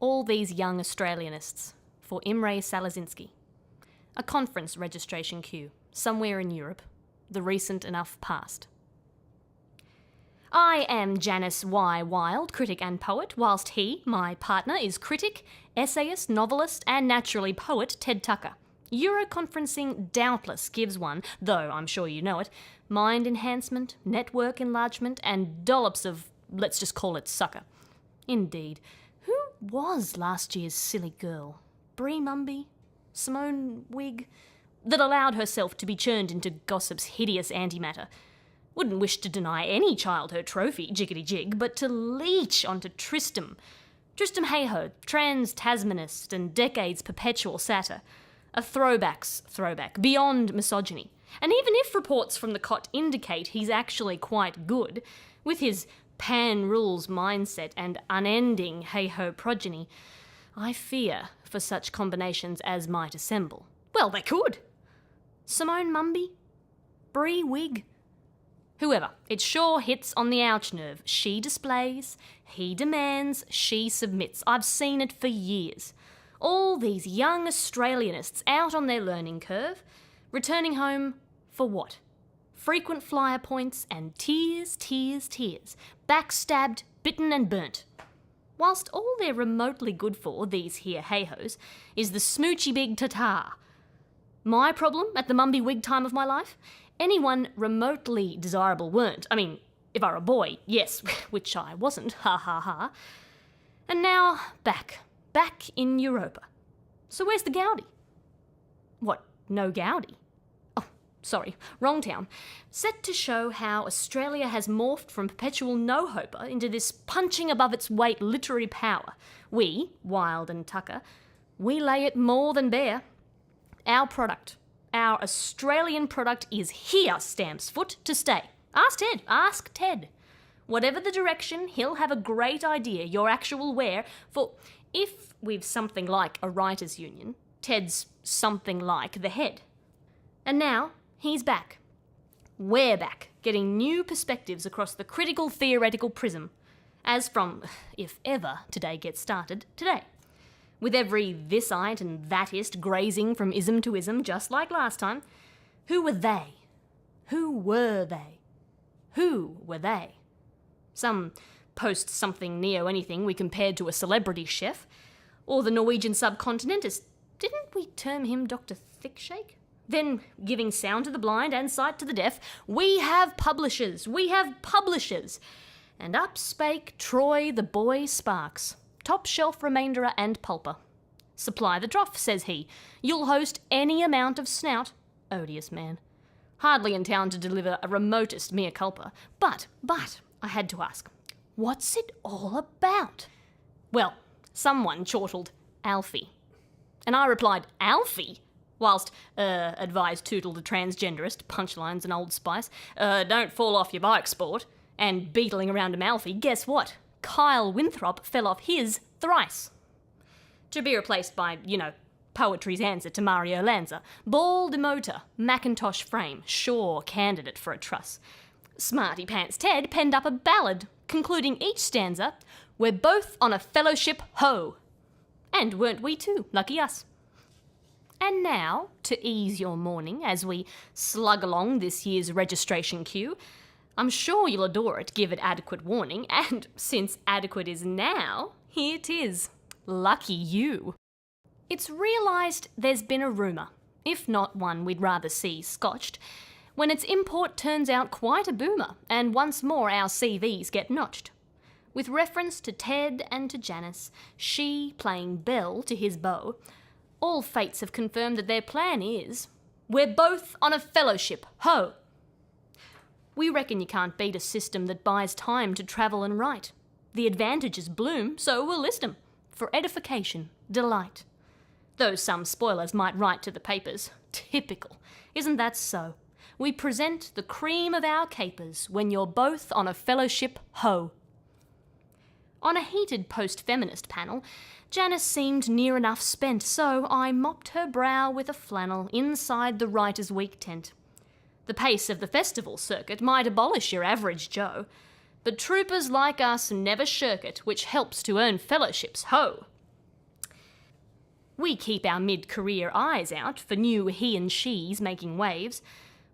All These Young Australianists for Imre Salazinski. A conference registration queue, somewhere in Europe, the recent enough past. I am Janice Y. Wild, critic and poet, whilst he, my partner, is critic, essayist, novelist and naturally poet Ted Tucker. Euroconferencing doubtless gives one, though I'm sure you know it, mind enhancement, network enlargement and dollops of, let's just call it sucker. Indeed. Who was last year's silly girl? Bree Mumby? Simone Wigg? That allowed herself to be churned into gossip's hideous antimatter. Wouldn't wish to deny any child her trophy, jiggity-jig, but to leech onto Tristram Hayhoe, trans-Tasmanist and decades perpetual satyr. A throwback's throwback, beyond misogyny. And even if reports from the cot indicate he's actually quite good, with his pan-rules mindset and unending hey-ho progeny, I fear for such combinations as might assemble. Well, they could. Simone Mumby? Bree Wigg? Whoever, it sure hits on the ouch nerve. She displays, he demands, she submits. I've seen it for years. All these young Australianists out on their learning curve, returning home for what? Frequent flyer points and tears, backstabbed, bitten and burnt. Whilst all they're remotely good for, these here hey-hos, is the smoochy big ta-ta. My problem at the Mumby Wig time of my life? Anyone remotely desirable weren't. I mean, if I were a boy, yes, which I wasn't, ha ha ha. And now, back in Europa. So where's the Gaudi? What, no Gaudi? Oh, sorry, wrong town. Set to show how Australia has morphed from perpetual no-hoper into this punching above its weight literary power. We, Wild and Tucker, we lay it more than bare. Our product, our Australian product is here, stamps foot, to stay. Ask Ted. Whatever the direction, he'll have a great idea, your actual where, for if we've something like a writers' union, Ted's something like the head. And now, he's back. We're back, getting new perspectives across the critical theoretical prism, as from, if ever today gets started, today. With every thisite and thatist grazing from ism to ism, just like last time. Who were they? Who were they? Who were they? Some post-something neo-anything we compared to a celebrity chef, or the Norwegian subcontinent as, didn't we term him Dr. Thickshake? Then, giving sound to the blind and sight to the deaf, we have publishers. And up spake Troy the boy Sparks, top shelf remainderer and pulper. Supply the trough, says he. You'll host any amount of snout. Odious man. Hardly in town to deliver a remotest mea culpa. But, I had to ask, what's it all about? Well, someone chortled Alfie. And I replied, Alfie? Whilst, advised Tootle the transgenderist, punchlines and Old Spice, don't fall off your bike, sport. And beetling around him Alfie, guess what? Kyle Winthrop fell off his thrice. To be replaced by, poetry's answer to Mario Lanza. Bald emoter, Macintosh frame, sure candidate for a truss. Smarty Pants Ted penned up a ballad, concluding each stanza, we're both on a fellowship ho. And weren't we too, lucky us. And now, to ease your morning as we slug along this year's registration queue, I'm sure you'll adore it, give it adequate warning, and since adequate is now, here it is. Lucky you. It's realised there's been a rumour, if not one we'd rather see scotched, when its import turns out quite a boomer, and once more our CVs get notched. With reference to Ted and to Janice, she playing bell to his bow, all fates have confirmed that their plan is, we're both on a fellowship, ho! We reckon you can't beat a system that buys time to travel and write. The advantages bloom, so we'll list 'em. For edification, delight. Though some spoilers might write to the papers. Typical. Isn't that so? We present the cream of our capers when you're both on a fellowship ho. On a heated post-feminist panel, Janice seemed near enough spent, so I mopped her brow with a flannel inside the Writers' Week tent. The pace of the festival circuit might abolish your average Joe, but troopers like us never shirk it, which helps to earn fellowships, ho! We keep our mid-career eyes out for new he and she's making waves,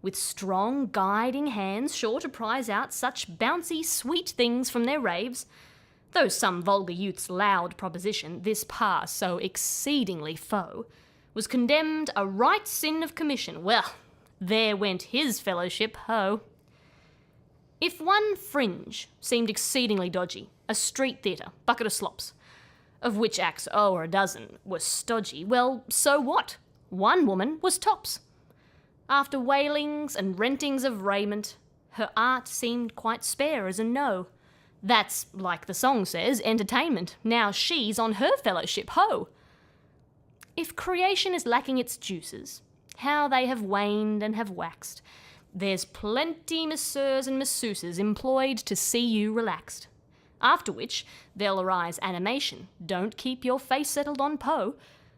with strong guiding hands sure to prize out such bouncy sweet things from their raves. Though some vulgar youth's loud proposition, this pass so exceedingly faux, was condemned a right sin of commission, well, there went his fellowship, ho. If one fringe seemed exceedingly dodgy, a street theatre, bucket of slops, of which acts o'er a dozen were stodgy, well, so what? One woman was tops. After wailings and rentings of raiment, her art seemed quite spare as a no. That's, like the song says, entertainment. Now she's on her fellowship, ho! If creation is lacking its juices, how they have waned and have waxed, there's plenty masseurs and masseuses employed to see you relaxed. After which, there'll arise animation. Don't keep your face settled on Poe.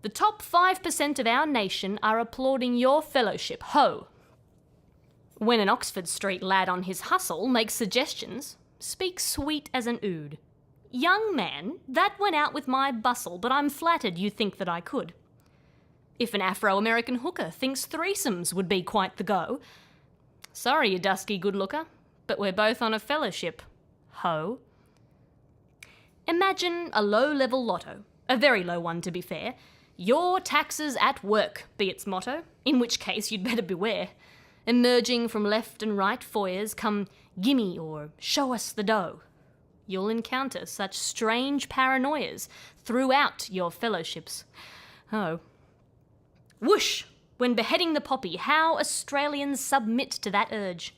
The top 5% of our nation are applauding your fellowship, ho! When an Oxford Street lad on his hustle makes suggestions, speak sweet as an oud. Young man, that went out with my bustle, but I'm flattered you think that I could. If an Afro-American hooker thinks threesomes would be quite the go, sorry, you dusky good looker, but we're both on a fellowship, ho! Imagine a low-level lotto, a very low one to be fair. Your taxes at work be its motto, in which case you'd better beware. Emerging from left and right foyers come gimme or show us the dough. You'll encounter such strange paranoias throughout your fellowships. Oh. Whoosh! When beheading the poppy, how Australians submit to that urge.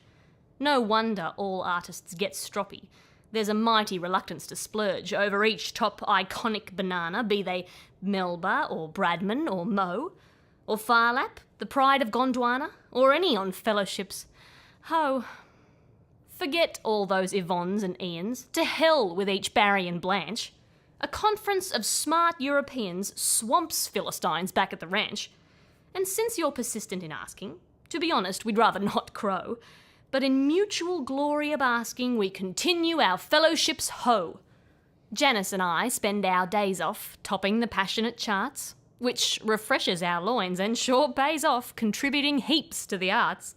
No wonder all artists get stroppy. There's a mighty reluctance to splurge over each top iconic banana, be they Melba or Bradman or Moe, or Farlap, the pride of Gondwana, or any on fellowships. Ho! Forget all those Yvonnes and Ians. To hell with each Barry and Blanche. A conference of smart Europeans swamps Philistines back at the ranch. And since you're persistent in asking, to be honest, we'd rather not crow, but in mutual glory of asking, we continue our fellowships, ho! Janice and I spend our days off topping the passionate charts, which refreshes our loins and sure pays off, contributing heaps to the arts.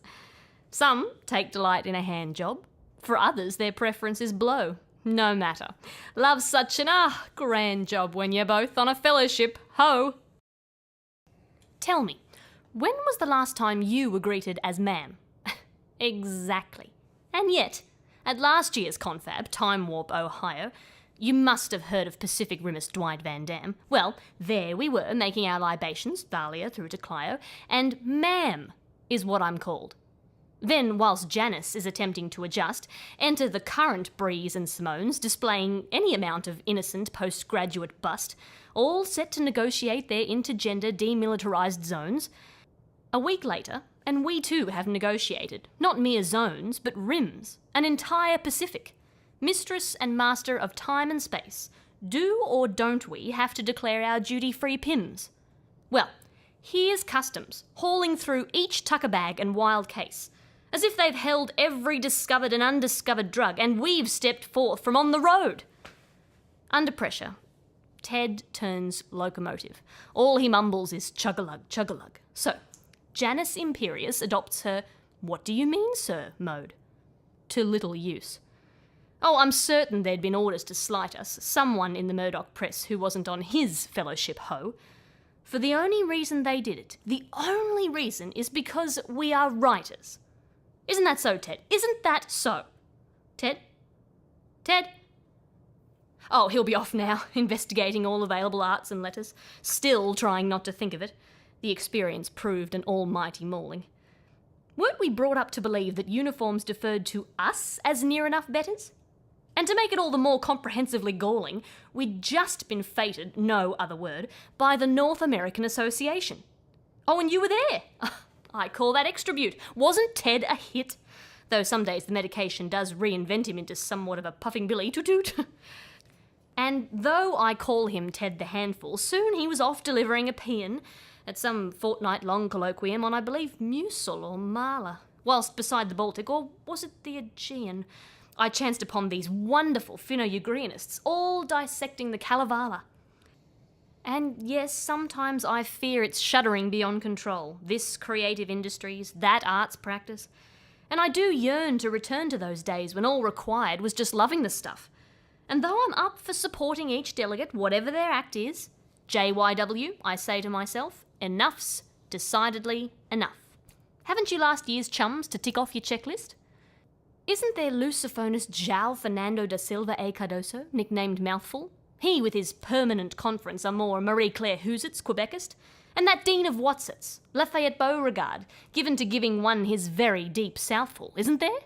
Some take delight in a hand job. For others, their preference is blow. No matter. Love's such an, grand job when you're both on a fellowship, ho! Tell me, when was the last time you were greeted as ma'am? Exactly. And yet, at last year's confab, Time Warp, Ohio, you must have heard of Pacific Rimist Dwight Van Dam. Well, there we were, making our libations, Thalia through to Clio, and ma'am is what I'm called. Then, whilst Janice is attempting to adjust, enter the current Breeze and Simones, displaying any amount of innocent postgraduate bust, all set to negotiate their intergender demilitarised zones. A week later, and we too have negotiated, not mere zones, but rims, an entire Pacific. Mistress and master of time and space, do or don't we have to declare our duty-free PIMs? Well, here's customs, hauling through each tucker bag and wild case, as if they've held every discovered and undiscovered drug, and we've stepped forth from on the road. Under pressure, Ted turns locomotive. All he mumbles is chug-a-lug, chug-a-lug. So, Janice Imperius adopts her "what do you mean, sir" mode. To little use. Oh, I'm certain there'd been orders to slight us, someone in the Murdoch press who wasn't on his fellowship, ho. For the only reason they did it, the only reason, is because we are writers. Isn't that so, Ted? Isn't that so? Ted? Ted? Oh, he'll be off now, investigating all available arts and letters, still trying not to think of it. The experience proved an almighty mauling. Weren't we brought up to believe that uniforms deferred to us as near enough betters? And to make it all the more comprehensively galling, we'd just been fated, no other word, by the North American Association. Oh, and you were there! I call that extra beaut. Wasn't Ted a hit? Though some days the medication does reinvent him into somewhat of a puffing billy toot-toot. And though I call him Ted the Handful, soon he was off delivering a paean at some fortnight-long colloquium on, I believe, Musil or Marla, whilst beside the Baltic, or was it the Aegean, I chanced upon these wonderful Finno-Ugrianists, all dissecting the Kalevala. And yes, sometimes I fear it's shuddering beyond control, this creative industries, that arts practice. And I do yearn to return to those days when all required was just loving the stuff. And though I'm up for supporting each delegate, whatever their act is, JYW, I say to myself, enough's decidedly enough. Haven't you last year's chums to tick off your checklist? Isn't there Lusophonus João Fernando da Silva e Cardoso, nicknamed Mouthful? He with his permanent conference amor Marie-Claire Housitz, Quebecist, and that Dean of Whatsits, Lafayette Beauregard, given to giving one his very deep southful, isn't there?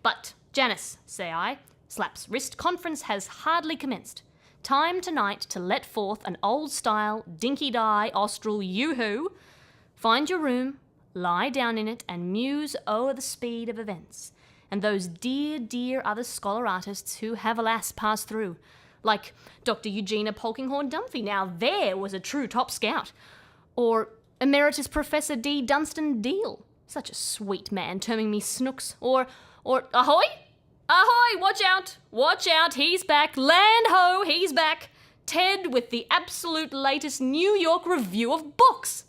But, Janice, say I, slaps wrist, conference has hardly commenced. Time tonight to let forth an old-style, dinky-die, austral yoo-hoo. Find your room, lie down in it, and muse o'er the speed of events, and those dear, dear other scholar artists who have alas passed through, like Dr. Eugenia Polkinghorne Dunphy, now there was a true top scout, or Emeritus Professor D. Dunstan Deal, such a sweet man terming me Snooks, or ahoy! Ahoy, watch out, he's back, land ho, he's back, Ted with the absolute latest New York Review of Books.